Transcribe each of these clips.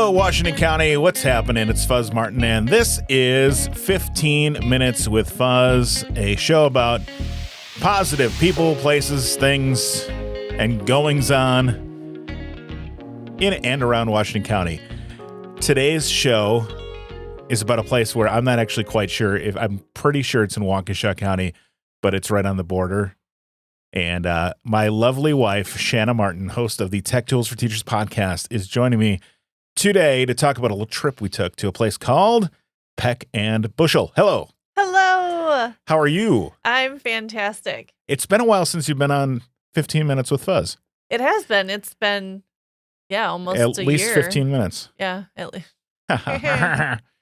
Hello, Washington County. What's happening? It's Fuzz Martin, and this is 15 Minutes with Fuzz, a show about positive people, places, things, and goings-on in and around Washington County. Today's show is about a place where I'm not actually quite sure if I'm pretty sure it's in Waukesha County, but it's right on the border. And my lovely wife, Shanna Martin, host of the Tech Tools for Teachers podcast, is joining me today to talk about a little trip we took to a place called Peck Bushel. Hello. Hello. How are you? I'm fantastic. It's been a while since you've been on 15 Minutes with Fuzz. It has been. It's been, almost a year. At least 15 minutes. Yeah, at least.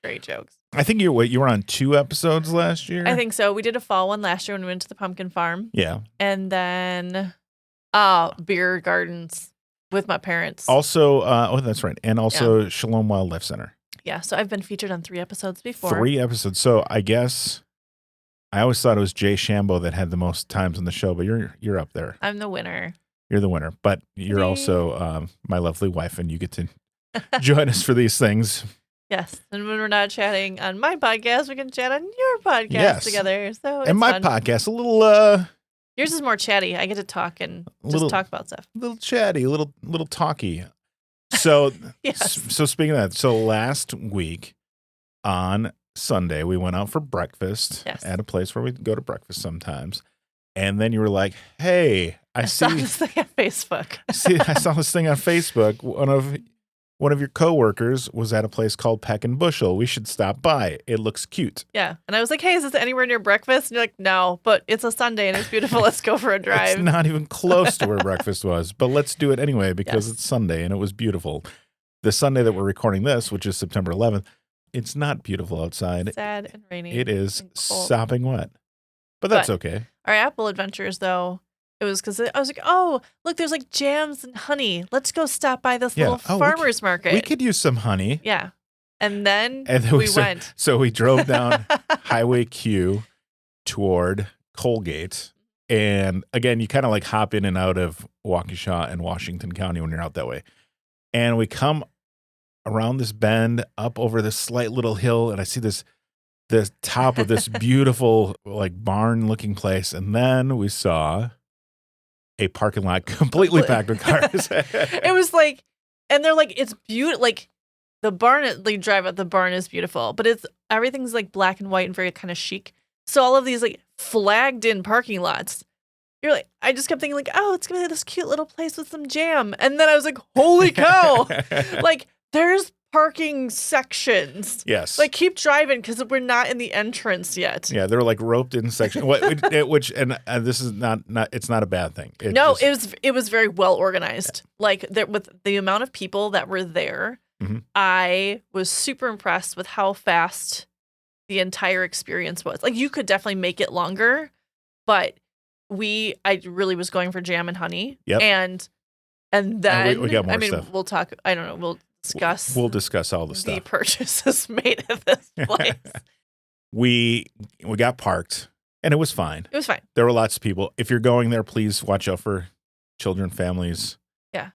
Great jokes. I think you were on 2 episodes last year? I think so. We did a fall one last year when we went to the pumpkin farm. Yeah. And then beer gardens with my parents. Also, that's right. And also Shalom Wildlife Center. Yeah, so I've been featured on 3 episodes before. 3 episodes. So I guess I always thought it was Jay Shambo that had the most times on the show, but you're up there. I'm the winner. You're the winner. But you're also my lovely wife, and you get to join us for these things. Yes, and when we're not chatting on my podcast, we can chat on your podcast together. So it's and my fun. podcast, a little yours is more chatty. I get to talk and just talk about stuff. A little chatty, a little talky. So Yes. So speaking of that, so last week on Sunday we went out for breakfast at a place where we go to breakfast sometimes, and then you were like, "Hey, I saw this thing on Facebook. I saw this thing on Facebook. One of your coworkers was at a place called Peck Bushel. We should stop by. It looks cute." Yeah. And I was like, "Hey, is this anywhere near breakfast?" And you're like, "No, but it's a Sunday and it's beautiful. Let's go for a drive." It's not even close to where breakfast was, but let's do it anyway because it's Sunday and it was beautiful. The Sunday that we're recording this, which is September 11th, it's not beautiful outside. Sad and rainy. It is sopping wet, but that's okay. Our apple adventures, though, it was because I was like, "Oh, look, there's like jams and honey. Let's go stop by this little farmer's market. We could use some honey." Yeah. And then we went. So we drove down Highway Q toward Colgate. And again, you kind of like hop in and out of Waukesha and Washington County when you're out that way. And we come around this bend up over this slight little hill, and I see the top of this beautiful like barn looking place. And then we saw a parking lot completely packed with cars. It was like, and they're like, it's beautiful. Like the barn, they drive up, the barn is beautiful, but everything's like black and white and very kind of chic. So all of these like flagged in parking lots. You're like, I just kept thinking like, oh, it's going to be this cute little place with some jam. And then I was like, holy cow. Like there's parking sections. Yes. Like keep driving because we're not in the entrance yet. Yeah, they're like roped in sections. Which this is not it's not a bad thing. It was very well organized. Like with the amount of people that were there, I was super impressed with how fast the entire experience was. Like you could definitely make it longer, but I really was going for jam and honey. Yep. And then we got more stuff. We'll talk. I don't know. We'll discuss all the stuff. The purchases made at this place. We got parked, and it was fine. It was fine. There were lots of people. If you're going there, please watch out for children, families,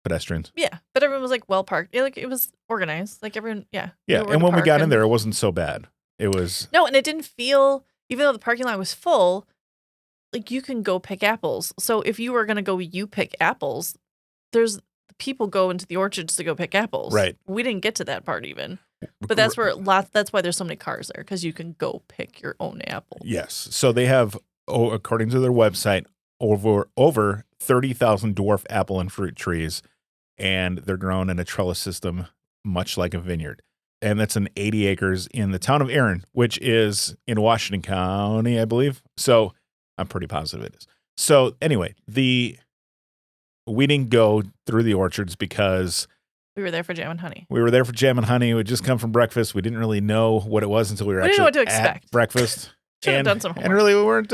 pedestrians. Yeah, but everyone was like well parked. It was organized. Like everyone, Yeah, and when we got in there, it wasn't so bad. It was and it didn't feel. Even though the parking lot was full, like you can go pick apples. So if you were gonna go, you pick apples. There's people go into the orchards to go pick apples. Right. We didn't get to that part even. But that's why there's so many cars there, because you can go pick your own apple. Yes. So they have, according to their website, over 30,000 dwarf apple and fruit trees, and they're grown in a trellis system, much like a vineyard. And that's an 80 acres in the town of Erin, which is in Washington County, I believe. So I'm pretty positive it is. So anyway, we didn't go through the orchards because we were there for jam and honey. We had just come from breakfast. We didn't really know what it was until we didn't know what to expect. At breakfast. Should have done some homework. And really we weren't,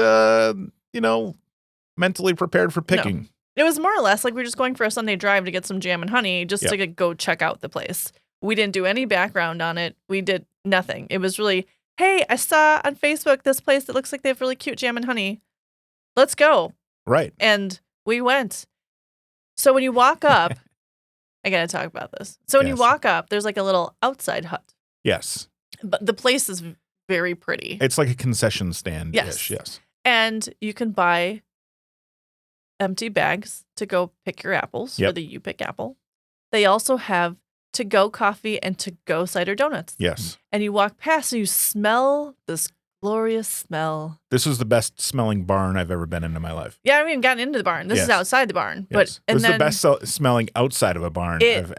mentally prepared for picking. No. It was more or less like we were just going for a Sunday drive to get some jam and honey just to go check out the place. We didn't do any background on it. We did nothing. It was really, hey, I saw on Facebook this place that looks like they have really cute jam and honey. Let's go. Right. And we went. So when you walk up, I got to talk about this. So when you Yes. walk up, there's like a little outside hut. Yes. But the place is very pretty. It's like a concession stand-ish. Yes. Yes. And you can buy empty bags to go pick your apples for Yep. the You Pick apple. They also have to-go coffee and to-go cider donuts. Yes. And you walk past and you smell this glorious smell. This was the best smelling barn I've ever been in my life. Yeah, I haven't even gotten into the barn. This is Yes. outside the barn. Yes. But It was the best smelling outside of a barn It I've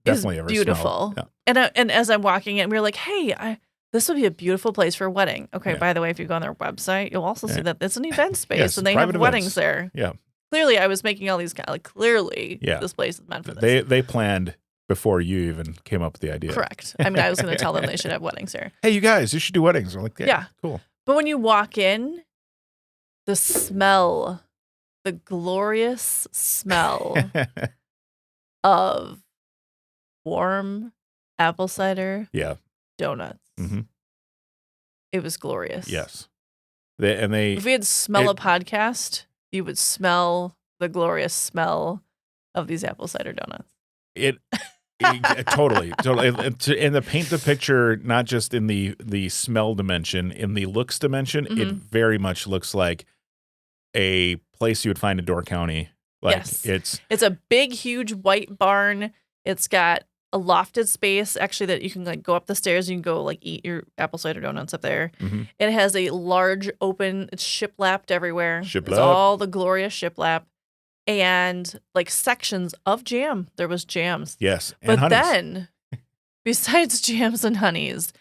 definitely ever beautiful. smelled. Yeah. And as I'm walking in, we were like, hey, this would be a beautiful place for a wedding. Okay, Yeah. by the way, if you go on their website, you'll also see Yeah. that it's an event space Yes, and they have private weddings events. there. Yeah. Clearly, I was making all these clearly Yeah. this place is meant for this. They planned before you even came up with the idea. Correct. I mean, I was going to tell them they should have weddings there. Hey, you guys, you should do weddings. We're like, Yeah. cool. But when you walk in, the smell, the glorious smell of warm apple cider Yeah. donuts. Mhm. It was glorious. Yes. If we had smell a podcast, you would smell the glorious smell of these apple cider donuts. Totally. And to paint the picture, not just in the smell dimension, in the looks dimension, it Mhm. very much looks like a place you would find in Door County. Like Yes. It's a big, huge white barn. It's got a lofted space, actually, that you can like go up the stairs. You can go like eat your apple cider donuts up there. Mhm. It has a large open, it's shiplapped everywhere. It's Shiplap. all the glorious shiplap. And like sections of jam. There was jams. Yes. And But honeys. then, besides jams and honeys,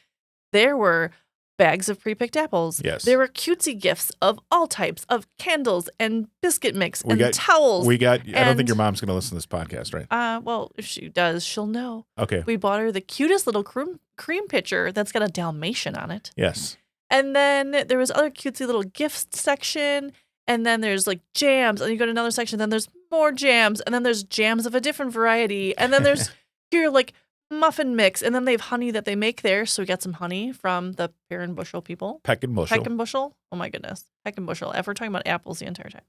there were bags of pre-picked apples. Yes. There were cutesy gifts of all types of candles and biscuit mix We and got- towels. I don't think and- your mom's going to listen to this podcast, right? Well, if she does, she'll know. Okay. We bought her the cutest little cream pitcher that's got a Dalmatian on it. Yes. And then there was other cutesy little gift section. And then there's like jams. And you go to another section. Then there's more jams. And then there's jams of a different variety. And then there's your like muffin mix. And then they have honey that they make there. So we got some honey from the Peck Bushel people. Peck and Bushel. Peck and Bushel? Oh my goodness. Peck and Bushel. We're talking about apples the entire time.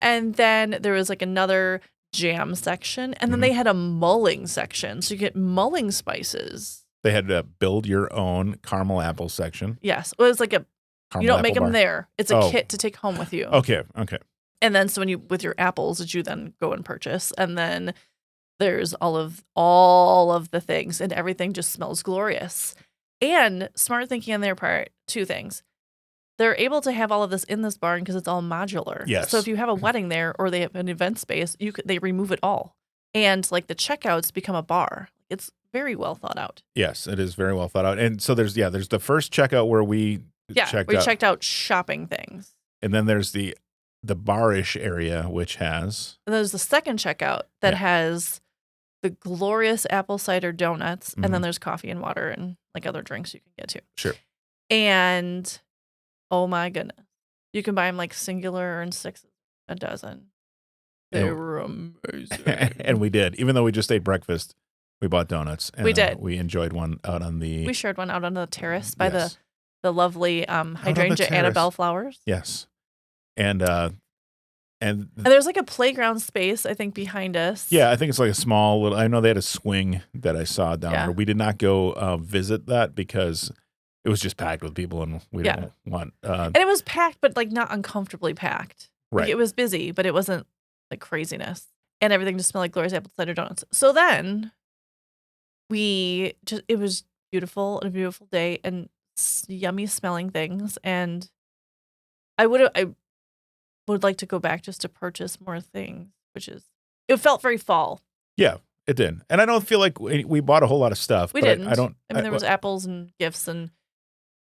And then there was like another jam section. And then Mhm. they had a mulling section. So you get mulling spices. They had to build your own caramel apple section. Yes. Well, it was like you Caramel don't make apple them bar. there. It's a Oh. kit to take home with you. Okay. And then so when you with your apples that you then go and purchase, and then there's all of the things, and everything just smells glorious. And smart thinking on their part, two things. They're able to have all of this in this barn because it's all modular. Yes. So if you have a wedding there or they have an event space, they remove it all. And like the checkouts become a bar. It's very well thought out. Yes, it is very well thought out. And so there's the first checkout where we checked out shopping things. And then there's the bar-ish area, which has And there's the second checkout that has the glorious apple cider donuts, and then Mhm. there's coffee and water and like other drinks you can get too. Sure. And oh my goodness, you can buy them like singular and a dozen. They Oh. were amazing. and we did. Even though we just ate breakfast, we bought donuts. And, We did. We enjoed one out on the We shared one out on the terrace by Yes. the lovely on the hydrangea terrace. Annabelle flowers. Yes. And And there's like a playground space, I think, behind us. yeah, I think it's like a small little. I know they had a swing that I saw down Yeah. there. We did not go visit that because it was just packed with people, and we didn't want. And it was packed, but like not uncomfortably packed. Right. Like, it was busy, but it wasn't like craziness. And everything just smelled like glorious apple cider donuts. So then it was beautiful and a beautiful day and yummy smelling things. And I would like to go back just to purchase more things, it felt very fall. Yeah, it did. And I don't feel like we bought a whole lot of stuff. We but didn't. I don't. I mean, there was apples and gifts and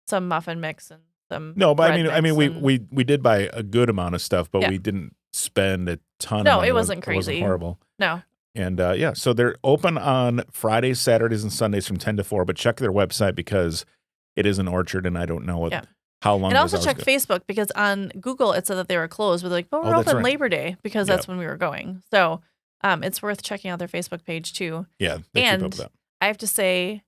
some muffin mix and some. No, but bread I mean, mix and- we did buy a good amount of stuff, but Yeah. we didn't spend a ton. No, of money. it wasn't It crazy. wasn't horrible. No. And so they're open on Fridays, Saturdays, and Sundays from 10 to 4. But check their website because it is an orchard, and I don't know how long. And also those check hours go. Facebook because on Google it said that they were closed, but they're like, "But we're Oh, that's open right. Labor Day," because Yeah. that's when we were going. So it's worth checking out their Facebook page too. Yeah, they keep up And with that. I have to say,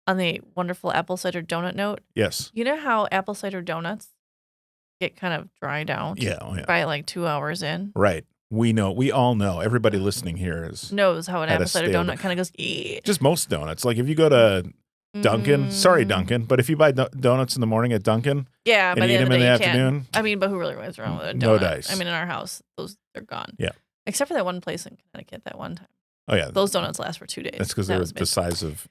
on the wonderful apple cider donut note, Yes. you know how apple cider donuts get kind of dried out Yeah. Oh, yeah. by like 2 hours in? Right. we all know, everybody listening here knows how an had a apple cider stale donut kind of goes, eee. just most donuts. Like if you go to Dunkin', sorry Dunkin', but if you buy donuts in the morning at Dunkin', Yeah, and by the eat end of them the in day, the you afternoon, can. I mean, but who really goes wrong with a donut? no dice. I mean, in our house, they're gone. Yeah. Except for that one place in Connecticut that one time. Oh yeah, Those donuts last for 2 days. that's because they were the size of,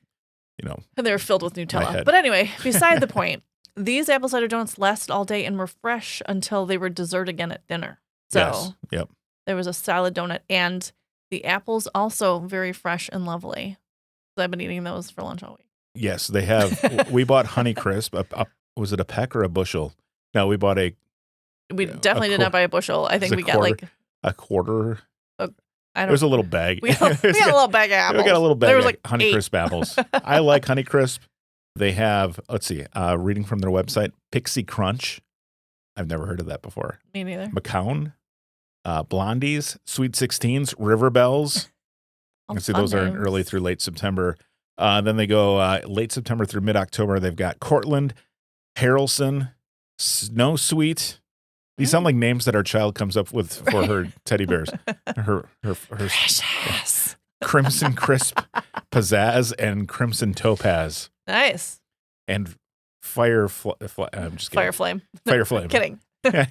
And they were filled with my Nutella. head. But anyway, beside the point, these apple cider donuts lasted all day and were fresh until they were dessert again at dinner. So yes, yep. there was a solid donut, and the apples also very fresh and lovely. So I've been eating those for lunch all week. Yes, they have. We bought Honey Crisp. Was it a peck or a bushel? No, we bought We definitely did not buy a bushel. I think we got like a quarter. I It don't. was a little bag. We got a little bag of apples. We got a little bag There was of like Honey 8. Crisp apples. I like Honey Crisp. They have, let's see, reading from their website, Pixie Crunch. I've never heard of that before. Me neither. Macoun, Blondies, Sweet 16s, River Bells. You can see those are in early through late September. Then they go late September through mid-October. They've got Cortland, Harrelson, Snow Sweet. These sound like names that our child comes up with for her teddy bears. Her Precious. Crimson Crisp, Pizzazz, and Crimson Topaz. Nice. And I'm just kidding. Fire Flame. Fire Flame. Kidding.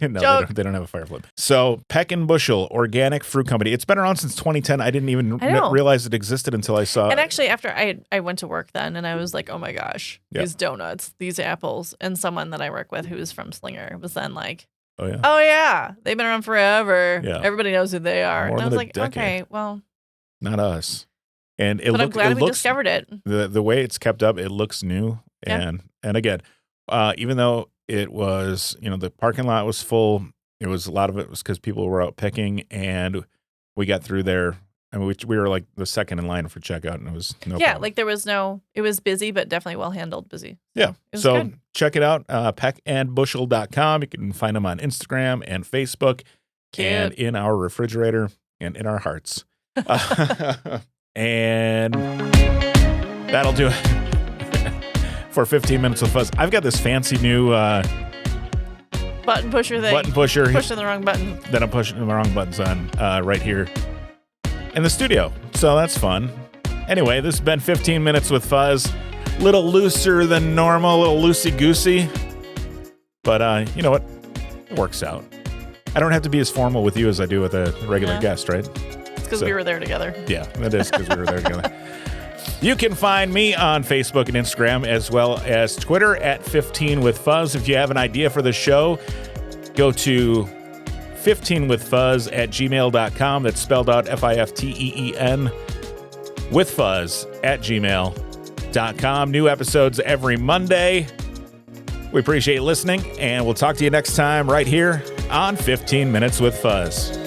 No, they don't have a Fire Flame. So Peck Bushel Organic Fruit Company. It's been around since 2010. I didn't even realize it existed until I saw it. And actually, after I went to work then, and I was like, oh my gosh, these donuts, these apples. And someone that I work with who was from Slinger was then like, oh yeah, they've been around forever. Yeah. Everybody knows who they are. More and I was than a like, decade. okay, well. Not us. And I'm glad we discovered it. The way it's kept up, it looks new. And again, even though it was, the parking lot was full, a lot of it was because people were out picking, and we got through there. I mean, we were like the second in line for checkout, and it was no problem. Like there was it was busy, but definitely well handled busy. So good. check it out, peckandbushel.com. You can find them on Instagram and Facebook. Cute. And in our refrigerator and in our hearts. And that'll do it for 15 Minutes with Fuzz. I've got this fancy new button pusher thing. Button pusher. Pushing the wrong button. That I'm pushing the wrong buttons on right here in the studio. So that's fun. Anyway, this has been 15 Minutes with Fuzz. Little looser than normal, a little loosey-goosey. But you know what? It works out. I don't have to be as formal with you as I do with a regular guest, right? It's because we were there together. Yeah, it is because we were there together. You can find me on Facebook and Instagram as well as Twitter at 15 with Fuzz. If you have an idea for the show, go to 15withfuzz at gmail.com. That's spelled out FIFTEEN with Fuzz at gmail.com. New episodes every Monday. We appreciate listening, and we'll talk to you next time right here on 15 Minutes with Fuzz.